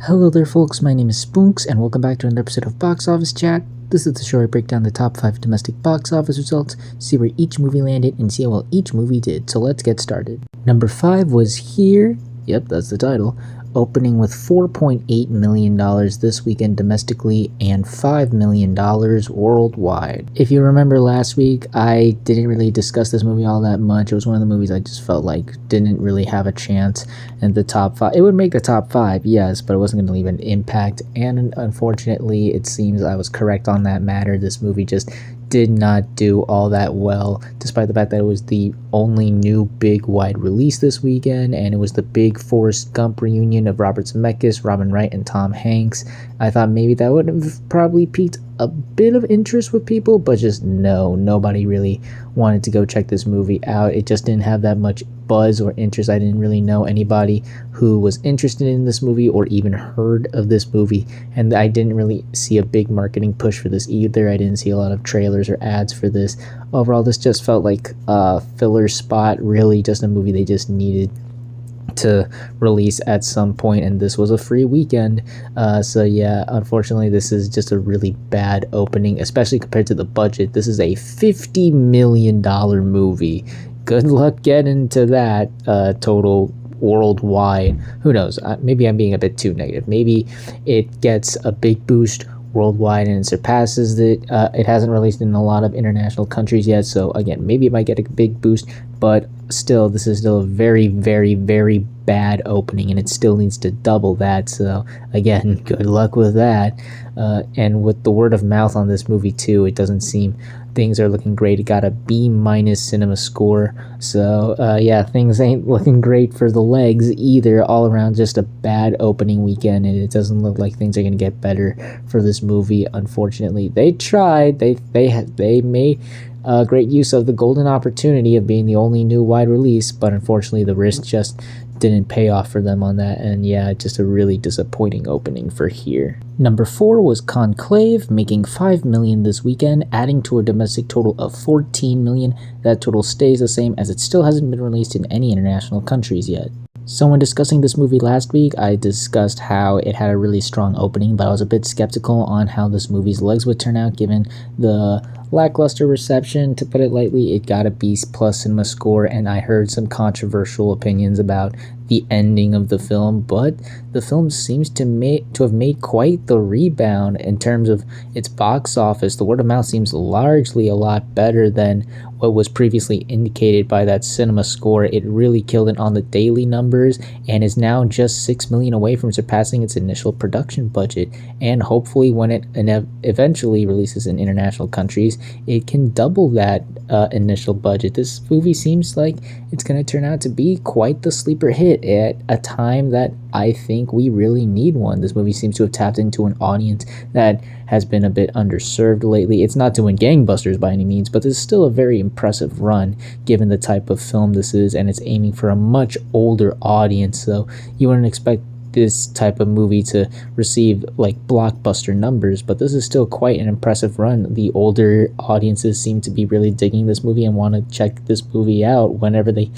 Hello there folks, my name is Spoonks and welcome back to another episode of Box Office Chat. This is the show where I break down the top 5 domestic box office results, see where each movie landed, and see how well each movie did. So let's get started. Number 5 was Here, yep that's the title, opening with $4.8 million this weekend domestically and $5 million worldwide. If you remember last week, I didn't really discuss this movie all that much. It was one of the movies I just felt like didn't really have a chance in the top 5. It would make the top 5, yes, but it wasn't going to leave an impact, and unfortunately it seems I was correct on that matter. This movie just did not do all that well, despite the fact that it was the only new big wide release this weekend, and it was the big Forrest Gump reunion of Robert Zemeckis, Robin Wright, and Tom Hanks. I thought maybe that would have probably piqued a bit of interest with people, but just nobody really wanted to go check this movie out. It just didn't have that much buzz or interest. I didn't really know anybody who was interested in this movie or even heard of this movie, and I didn't really see a big marketing push for this either. I didn't see a lot of trailers or ads for this. Overall, this just felt like a filler spot, really just a movie they just needed to release at some point, and this was a free weekend. So yeah, unfortunately this is just a really bad opening, especially compared to the budget. This is a $50 million movie. Good luck getting to that total worldwide. Who knows, maybe I'm being a bit too negative. Maybe it gets a big boost worldwide and it surpasses it. It hasn't released in a lot of international countries yet, so again, maybe it might get a big boost, but still, this is still a very bad opening, and it still needs to double that. So again, good luck with that. And with the word of mouth on this movie too, it doesn't seem things are looking great. It got a B- cinema score, so yeah, things ain't looking great for the legs either. All around, just a bad opening weekend, and it doesn't look like things are gonna get better for this movie. Unfortunately, they tried. They made great use of the golden opportunity of being the only new wide release, but unfortunately the risk just didn't pay off for them on that, and yeah, just a really disappointing opening for Here. Number 4 was Conclave, making $5 million this weekend, adding to a domestic total of $14 million. That total stays the same as it still hasn't been released in any international countries yet. So when discussing this movie last week, I discussed how it had a really strong opening, but I was a bit skeptical on how this movie's legs would turn out given the lackluster reception. To put it lightly, it got a B+ cinema score, and I heard some controversial opinions about the ending of the film, but the film seems to have made quite the rebound in terms of its box office. The word of mouth seems largely a lot better than what was previously indicated by that cinema score. It really killed it on the daily numbers and is now just $6 million away from surpassing its initial production budget, and hopefully when it eventually releases in international countries, it can double that initial budget. This movie seems like it's going to turn out to be quite the sleeper hit at a time that I think we really need one. This movie seems to have tapped into an audience that has been a bit underserved lately. It's not doing gangbusters by any means, but it's still a very impressive run given the type of film this is, and it's aiming for a much older audience, so you wouldn't expect this type of movie to receive like blockbuster numbers, but this is still quite an impressive run. The older audiences seem to be really digging this movie and want to check this movie out whenever they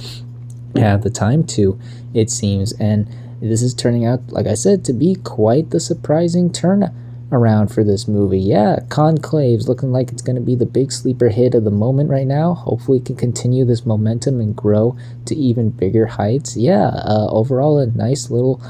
have the time to, it seems, and this is turning out, like I said, to be quite the surprising turnaround for this movie. Yeah, Conclave's looking like it's going to be the big sleeper hit of the moment right now. Hopefully it can continue this momentum and grow to even bigger heights. Yeah, overall a nice little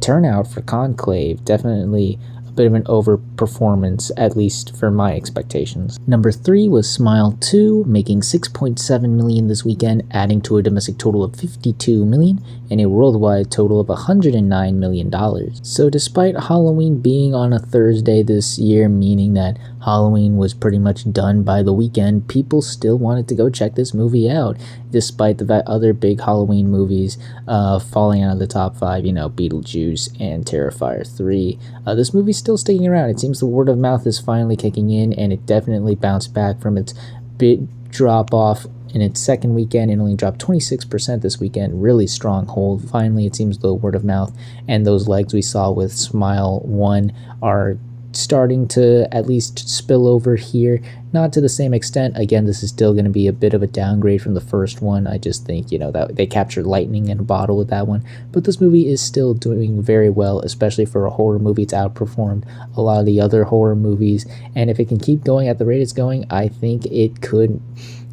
turnout for Conclave. Definitely a bit of an overperformance, at least for my expectations. Number 3 was Smile 2, making $6.7 million this weekend, adding to a domestic total of $52 million and a worldwide total of $109 million. So despite Halloween being on a Thursday this year, meaning that Halloween was pretty much done by the weekend, people still wanted to go check this movie out, despite the other big Halloween movies falling out of the top 5, you know, Beetlejuice and Terrifier 3. This movie's still sticking around. It seems the word of mouth is finally kicking in, and it definitely bounced back from its big drop off in its second weekend. It only dropped 26% this weekend. Really strong hold. Finally, it seems the word of mouth and those legs we saw with Smile 1 are starting to at least spill over here. Not to the same extent. Again, this is still going to be a bit of a downgrade from the first one. I just think, that they captured lightning in a bottle with that one. But this movie is still doing very well, especially for a horror movie. It's outperformed a lot of the other horror movies. And if it can keep going at the rate it's going, I think it could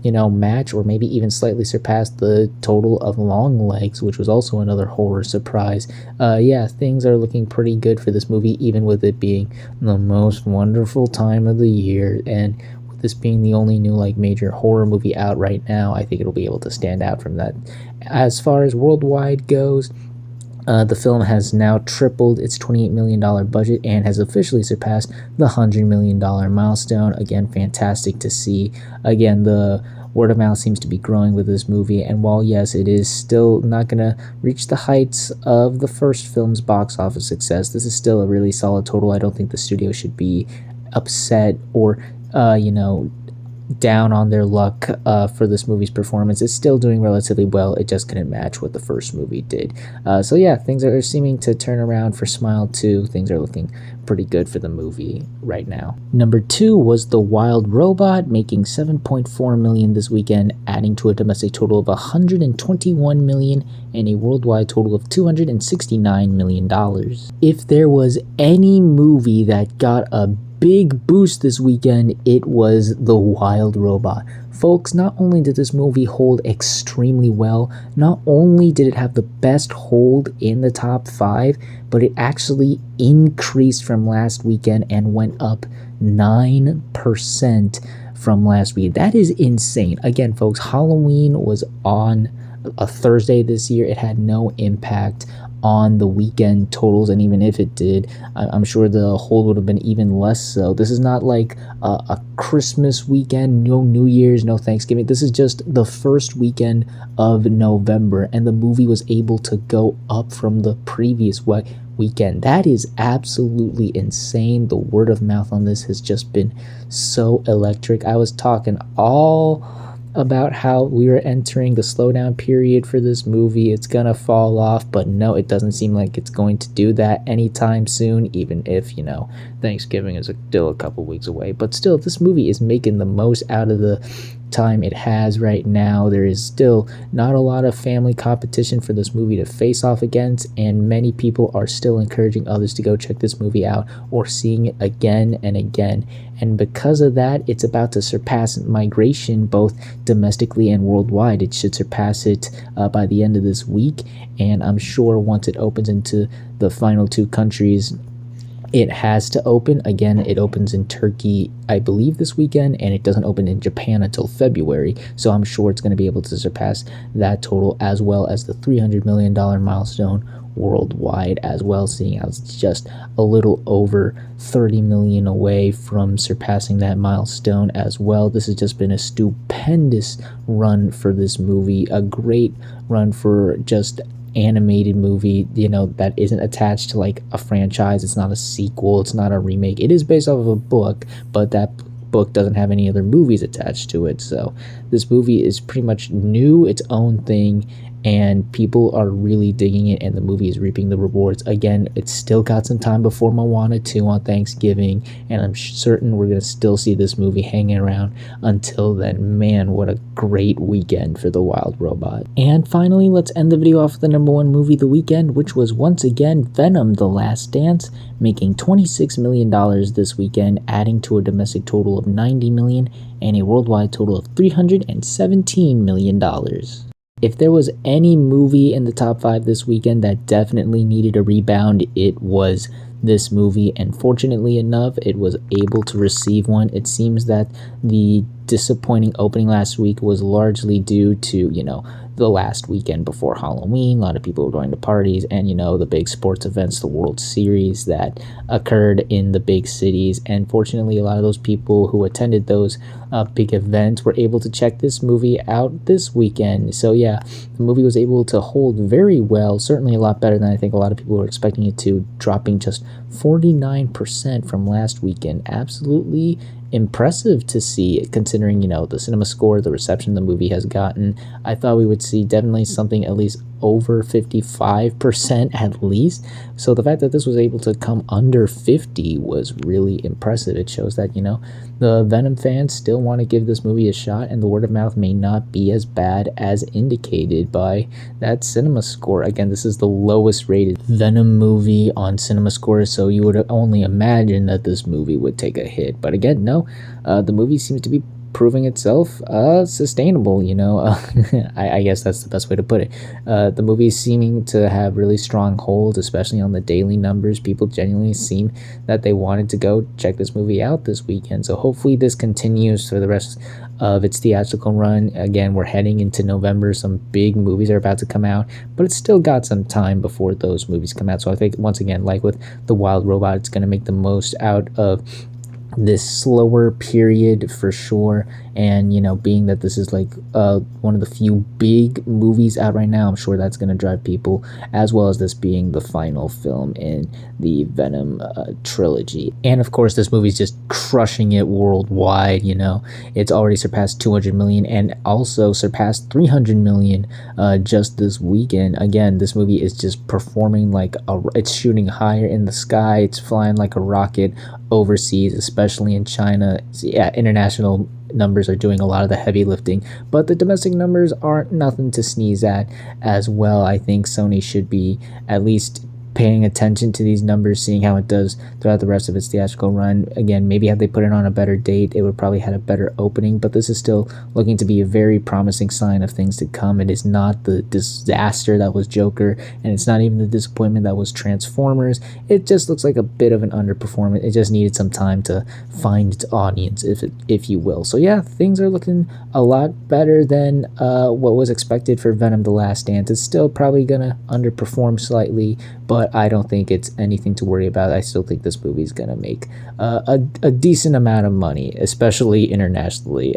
match or maybe even slightly surpass the total of Longlegs, which was also another horror surprise. Yeah, things are looking pretty good for this movie, even with it being the most wonderful time of the year. And with this being the only new major horror movie out right now, I think it'll be able to stand out from that. As far as worldwide goes, the film has now tripled its $28 million budget and has officially surpassed the $100 million milestone. Again, fantastic to see. Again, the word of mouth seems to be growing with this movie, and while yes, it is still not going to reach the heights of the first film's box office success, this is still a really solid total. I don't think the studio should be upset or, down on their luck for this movie's performance. It's still doing relatively well. It just couldn't match what the first movie did. So yeah, things are seeming to turn around for Smile 2. Things are looking pretty good for the movie right now. Number 2 was The Wild Robot, making $7.4 million this weekend, adding to a domestic total of $121 million and a worldwide total of $269 million. If there was any movie that got a big boost this weekend, it was The Wild Robot. Folks, not only did this movie hold extremely well, not only did it have the best hold in the top 5, but it actually increased from last weekend and went up 9% from last week. That is insane. Again, folks, Halloween was on a Thursday this year. It had no impact on the weekend totals, and even if it did, I'm sure the hold would have been even less so. This is not like a Christmas weekend, no New Year's, no Thanksgiving. This is just the first weekend of November, and the movie was able to go up from the previous weekend. That is absolutely insane. The word of mouth on this has just been so electric. I was talking all about how we were entering the slowdown period for this movie. It's gonna fall off, but no, it doesn't seem like it's going to do that anytime soon, even if, Thanksgiving is still a couple weeks away. But still, this movie is making the most out of the time it has right now. There is still not a lot of family competition for this movie to face off against, and many people are still encouraging others to go check this movie out or seeing it again and again. And because of that, it's about to surpass Migration both domestically and worldwide. It should surpass it by the end of this week, and I'm sure once it opens into the final 2 countries it has to open. Again, it opens in Turkey, I believe, this weekend, and it doesn't open in Japan until February, so I'm sure it's going to be able to surpass that total, as well as the $300 million milestone worldwide as well, seeing as it's just a little over 30 million away from surpassing that milestone as well. This has just been a stupendous run for this movie, a great run for just animated movie, that isn't attached to a franchise. It's not a sequel, it's not a remake. It is based off of a book, but that book doesn't have any other movies attached to it. So this movie is pretty much new, its own thing, and people are really digging it, and the movie is reaping the rewards. Again, it's still got some time before Moana 2 on Thanksgiving, and I'm certain we're going to still see this movie hanging around until then. Man, what a great weekend for The Wild Robot. And finally, let's end the video off with the number 1 movie of the weekend, which was once again Venom: The Last Dance, making $26 million this weekend, adding to a domestic total of $90 million and a worldwide total of $317 million. If there was any movie in the top 5 this weekend that definitely needed a rebound, it was this movie, and fortunately enough, it was able to receive one. It seems that the disappointing opening last week was largely due to, the last weekend before Halloween. A lot of people were going to parties, and the big sports events, the World Series that occurred in the big cities, and fortunately a lot of those people who attended those big events were able to check this movie out this weekend. So yeah, the movie was able to hold very well, certainly a lot better than I think a lot of people were expecting it to, dropping just 49% from last weekend. Absolutely impressive to see, considering the cinema score, the reception the movie has gotten. I thought we would see definitely something at least over 55% at least. So the fact that this was able to come under 50 was really impressive. It shows that, you know, the Venom fans still want to give this movie a shot, and the word of mouth may not be as bad as indicated by that cinema score. Again, this is the lowest rated Venom movie on cinema score, so you would only imagine that this movie would take a hit. But again, no, the movie seems to be proving itself sustainable, you know. I guess that's the best way to put it. The movie is seeming to have really strong hold, especially on the daily numbers. People genuinely seem that they wanted to go check this movie out this weekend, so hopefully this continues for the rest of its theatrical run. Again, we're heading into November. Some big movies are about to come out, but it's still got some time before those movies come out. So I think, once again, like with The Wild Robot, it's going to make the most out of this slower period for sure. And, you know, being that this is like one of the few big movies out right now, I'm sure that's going to drive people, as well as this being the final film in the Venom trilogy. And of course, this movie's just crushing it worldwide. You know, it's already surpassed 200 million and also surpassed 300 million just this weekend. Again, this movie is just performing like it's shooting higher in the sky. It's flying like a rocket overseas, especially in China. Yeah, international numbers are doing a lot of the heavy lifting, but the domestic numbers aren't nothing to sneeze at as well. I think Sony should be at least paying attention to these numbers, seeing how it does throughout the rest of its theatrical run. Again, maybe had they put it on a better date, it would probably had a better opening, but this is still looking to be a very promising sign of things to come. It is not the disaster that was Joker, and it's not even the disappointment that was Transformers. It just looks like a bit of an underperformance. It just needed some time to find its audience, if you will. So yeah, things are looking a lot better than what was expected for Venom: The Last Dance. It's still probably gonna underperform slightly, but I don't think it's anything to worry about. I still think this movie is going to make a decent amount of money, especially internationally.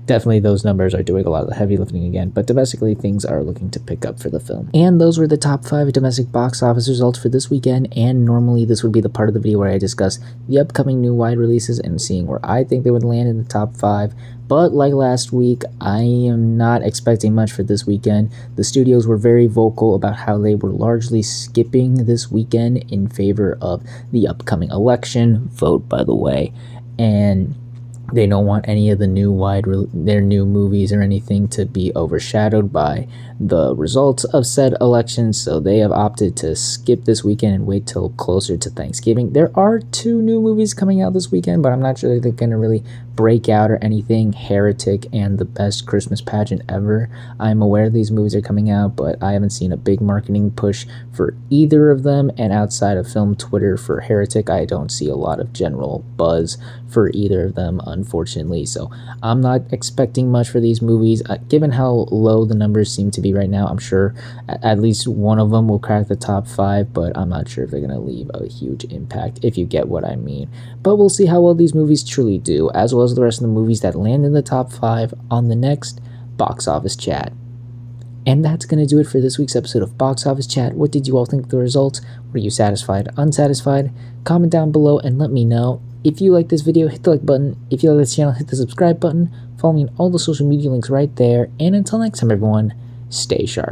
Definitely those numbers are doing a lot of the heavy lifting again, but domestically things are looking to pick up for the film. And those were the top 5 domestic box office results for this weekend, and normally this would be the part of the video where I discuss the upcoming new wide releases and seeing where I think they would land in the top 5. But like last week, I am not expecting much for this weekend. The studios were very vocal about how they were largely skipping this weekend in favor of the upcoming election. Vote, by the way. And they don't want any of the their new movies or anything to be overshadowed by the results of said election, so they have opted to skip this weekend and wait till closer to Thanksgiving. There are 2 new movies coming out this weekend, but I'm not sure they're going to really break out or anything. Heretic and The Best Christmas Pageant Ever. I'm aware these movies are coming out, but I haven't seen a big marketing push for either of them, and outside of film Twitter for Heretic, I don't see a lot of general buzz for either of them, unfortunately. So I'm not expecting much for these movies. Given how low the numbers seem to be right now, I'm sure at least one of them will crack the top 5, but I'm not sure if they're going to leave a huge impact, if you get what I mean. But we'll see how well these movies truly do, as well as the rest of the movies that land in the top 5 on the next Box Office Chat. And that's going to do it for this week's episode of Box Office Chat. What did you all think of the results? Were you satisfied, unsatisfied? Comment down below and let me know. If you like this video, hit the like button. If you like this channel, hit the subscribe button. Follow me on all the social media links right there. And until next time, everyone, stay sharp.